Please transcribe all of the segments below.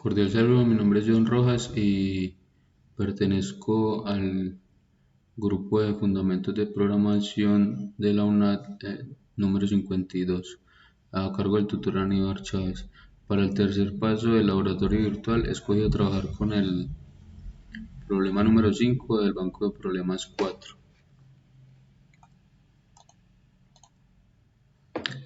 Cordial saludo, mi nombre es John Rojas y pertenezco al grupo de Fundamentos de Programación de la UNAD número 52, a cargo del tutor Aníbal Chávez. Para el tercer paso del laboratorio virtual, he escogido trabajar con el problema número 5 del banco de problemas 4.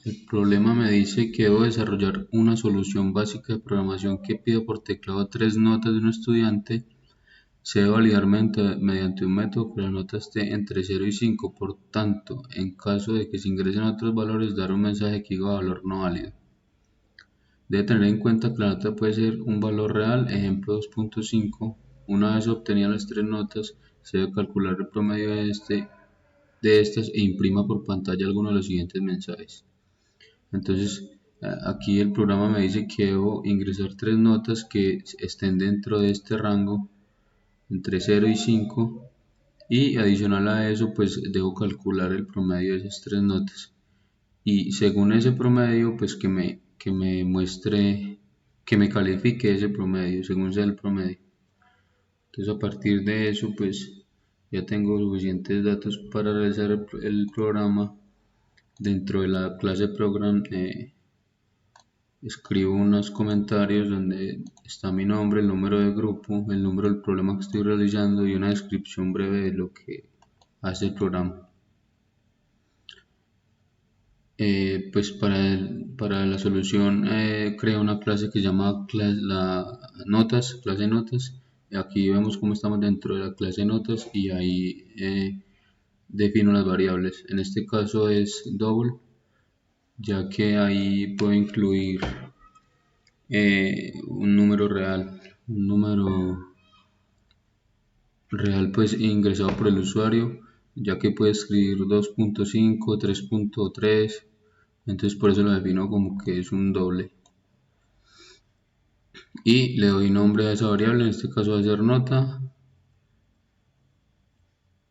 El problema me dice que debo desarrollar una solución básica de programación que pida por teclado tres notas de un estudiante. Se debe validar mediante un método que la nota esté entre 0 y 5. Por tanto, en caso de que se ingresen otros valores, dar un mensaje que diga valor no válido. Debe tener en cuenta que la nota puede ser un valor real, ejemplo 2.5. Una vez obtenidas las tres notas, se debe calcular el promedio de estas e imprima por pantalla alguno de los siguientes mensajes. Entonces, aquí el programa me dice que debo ingresar tres notas que estén dentro de este rango entre 0 y 5, y adicional a eso pues debo calcular el promedio de esas tres notas, y según ese promedio pues que me muestre, que me califique ese promedio según sea el promedio. Entonces, a partir de eso pues ya tengo suficientes datos para realizar el programa. Dentro de la clase program escribo unos comentarios donde está mi nombre, el número de grupo, el número del problema que estoy realizando y una descripción breve de lo que hace el programa. Pues para la solución creo una clase que se llama clase notas. Aquí vemos cómo estamos dentro de la clase notas y ahí defino las variables. En este caso es double, ya que ahí puedo incluir un número real pues ingresado por el usuario, ya que puede escribir 2.5, 3.3, entonces por eso lo defino como que es un doble. Y le doy nombre a esa variable, en este caso va a ser nota.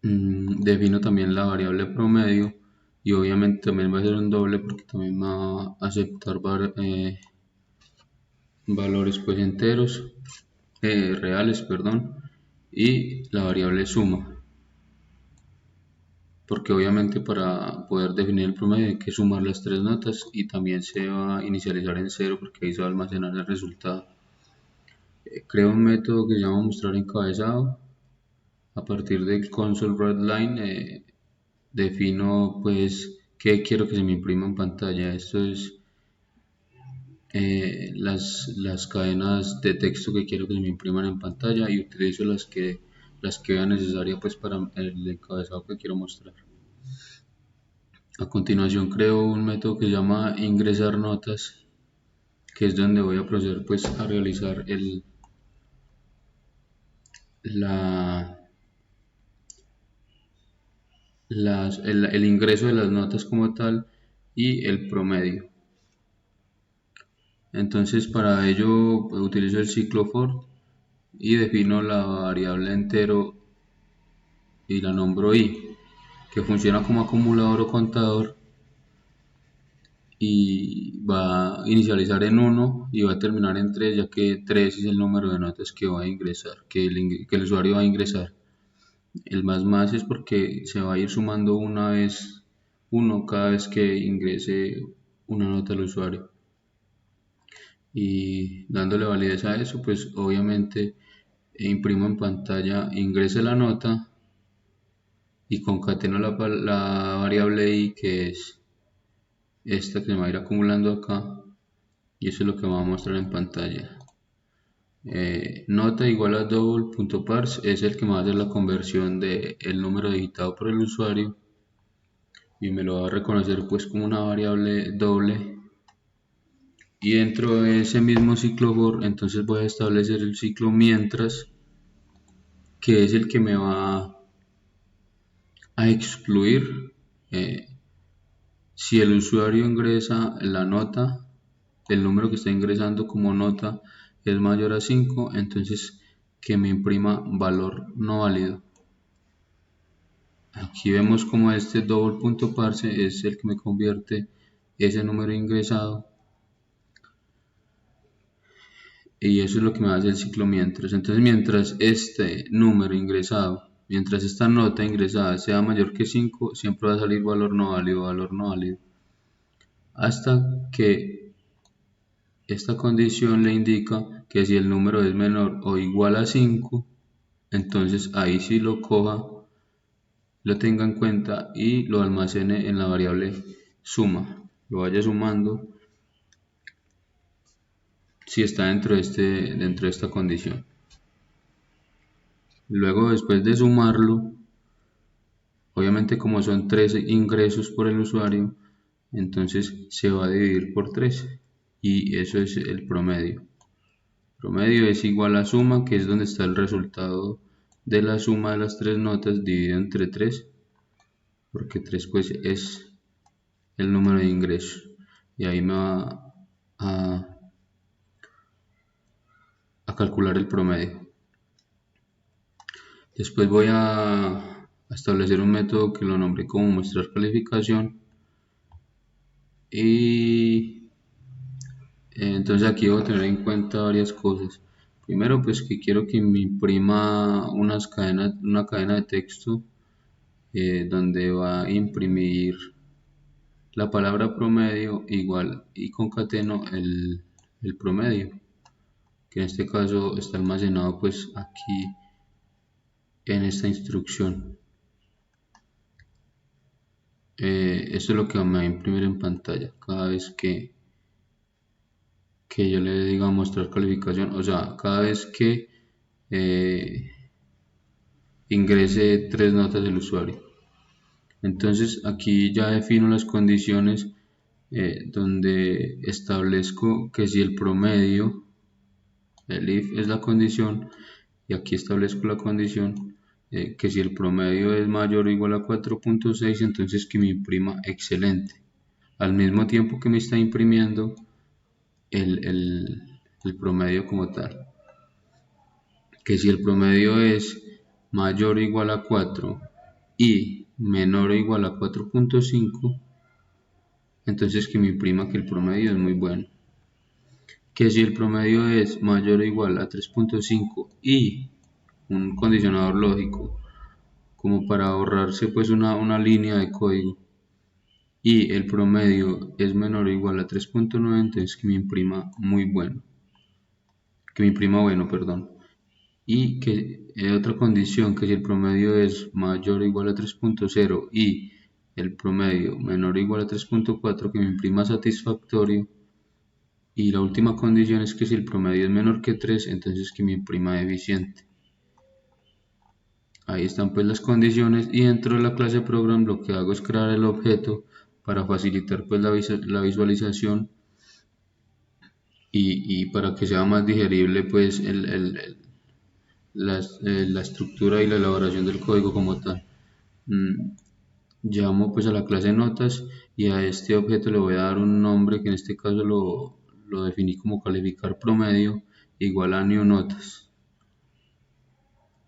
Defino también la variable promedio y obviamente también va a ser un doble porque también va a aceptar valores pues enteros, reales, perdón, y la variable suma, porque obviamente para poder definir el promedio hay que sumar las tres notas y también se va a inicializar en cero porque ahí se va a almacenar el resultado. Creo un método que se llama mostrar encabezado. A partir del console.writeLine defino pues qué quiero que se me imprima en pantalla. Esto es las cadenas de texto que quiero que se me impriman en pantalla, y utilizo las que vea necesaria pues para el encabezado que quiero mostrar. A continuación creo un método que se llama ingresar notas, que es donde voy a proceder pues a realizar la, el ingreso de las notas como tal y el promedio. Entonces para ello utilizo el ciclo for y defino la variable entero y la nombro i, que funciona como acumulador o contador, y va a inicializar en 1 y va a terminar en 3, ya que 3 es el número de notas que va a ingresar, que el usuario va a ingresar. El más es porque se va a ir sumando uno cada vez que ingrese una nota al usuario. Y dándole validez a eso, pues obviamente imprimo en pantalla, ingrese la nota y concateno la variable i, que es esta que se va a ir acumulando acá, y eso es lo que va a mostrar en pantalla. Nota igual a double.parse es el que me va a hacer la conversión del número digitado por el usuario y me lo va a reconocer pues como una variable doble. Y dentro de ese mismo ciclo for, entonces voy a establecer el ciclo mientras, que es el que me va a excluir si el usuario ingresa la nota, el número que está ingresando como nota es mayor a 5, entonces que me imprima valor no válido. Aquí vemos como este double.parse es el que me convierte ese número ingresado y eso es lo que me hace el ciclo mientras. Entonces, mientras este número ingresado, mientras esta nota ingresada sea mayor que 5, siempre va a salir valor no válido, hasta que esta condición le indica que si el número es menor o igual a 5, entonces ahí sí lo coja, lo tenga en cuenta y lo almacene en la variable suma, lo vaya sumando si está dentro de esta condición. Luego, después de sumarlo, obviamente como son 3 ingresos por el usuario, entonces se va a dividir por 3 y eso es el promedio. Promedio es igual a suma, que es donde está el resultado de la suma de las 3 notas dividido entre 3, porque 3 pues es el número de ingresos y ahí me va a calcular el promedio. Después voy a establecer un método que lo nombré como mostrar calificación y entonces aquí debo tener en cuenta varias cosas. Primero, pues que quiero que me imprima una cadena de texto donde va a imprimir la palabra promedio igual y concateno el promedio, que en este caso está almacenado pues aquí en esta instrucción. Esto es lo que me va a imprimir en pantalla cada vez que yo le diga mostrar calificación, o sea, cada vez que eh, ingrese 3 notas del usuario. Entonces aquí ya defino las condiciones donde establezco que si el promedio, el if es la condición, y aquí establezco la condición que si el promedio es mayor o igual a 4.6, entonces que me imprima excelente. Al mismo tiempo que me está imprimiendo el promedio como tal. Que si el promedio es mayor o igual a 4 y menor o igual a 4.5, entonces que me imprima que el promedio es muy bueno. Que si el promedio es mayor o igual a 3.5 y un condicionador lógico, como para ahorrarse pues una línea de código, y el promedio es menor o igual a 3.9, entonces que me imprima muy bueno. Que me imprima bueno, perdón. Y que otra condición, que si el promedio es mayor o igual a 3.0 y el promedio menor o igual a 3.4, que me imprima satisfactorio. Y la última condición es que si el promedio es menor que 3, entonces que me imprima deficiente. Ahí están pues las condiciones, y dentro de la clase program lo que hago es crear el objeto para facilitar pues la visualización y para que sea más digerible pues la estructura y la elaboración del código como tal. Llamo pues a la clase notas y a este objeto le voy a dar un nombre que en este caso lo definí como calificar promedio igual a new notas.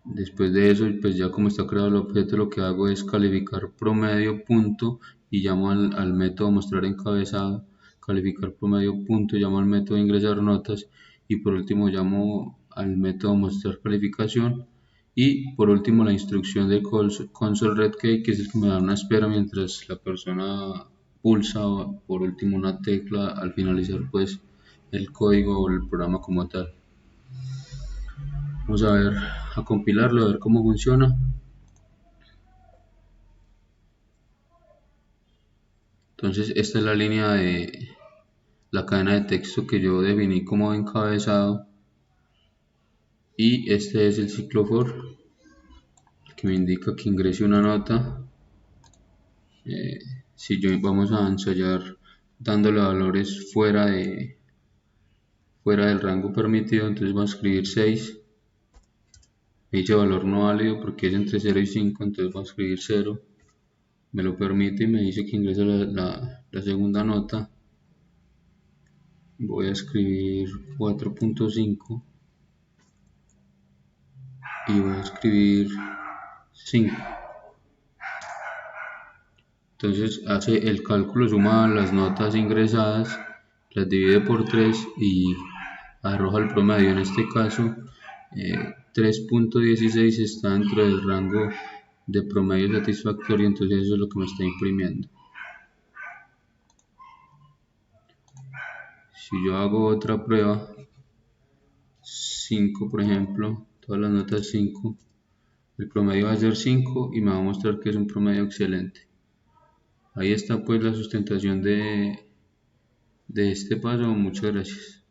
Después de eso, pues ya como está creado el objeto, lo que hago es calificar promedio punto y llamo al método mostrar encabezado, calificar promedio punto, llamo al método ingresar notas y por último llamo al método mostrar calificación y por último la instrucción de console red key, que es el que me da una espera mientras la persona pulsa por último una tecla al finalizar pues el código o el programa como tal. Vamos a ver, a compilarlo, a ver cómo funciona. Entonces esta es la línea de la cadena de texto que yo definí como encabezado y este es el ciclo for que me indica que ingrese una nota. Si yo vamos a ensayar dándole valores fuera del rango permitido, entonces voy a escribir 6. Me dice valor no válido porque es entre 0 y 5, entonces voy a escribir 0. Me lo permite y me dice que ingrese la segunda nota. Voy a escribir 4.5 y voy a escribir 5. Entonces hace el cálculo, suma las notas ingresadas, las divide por 3 y arroja el promedio. En este caso, 3.16 está dentro del rango de promedio satisfactorio, entonces eso es lo que me está imprimiendo. Si yo hago otra prueba, 5 por ejemplo, todas las notas 5, el promedio va a ser 5 y me va a mostrar que es un promedio excelente. Ahí está pues la sustentación de este paso. Muchas gracias.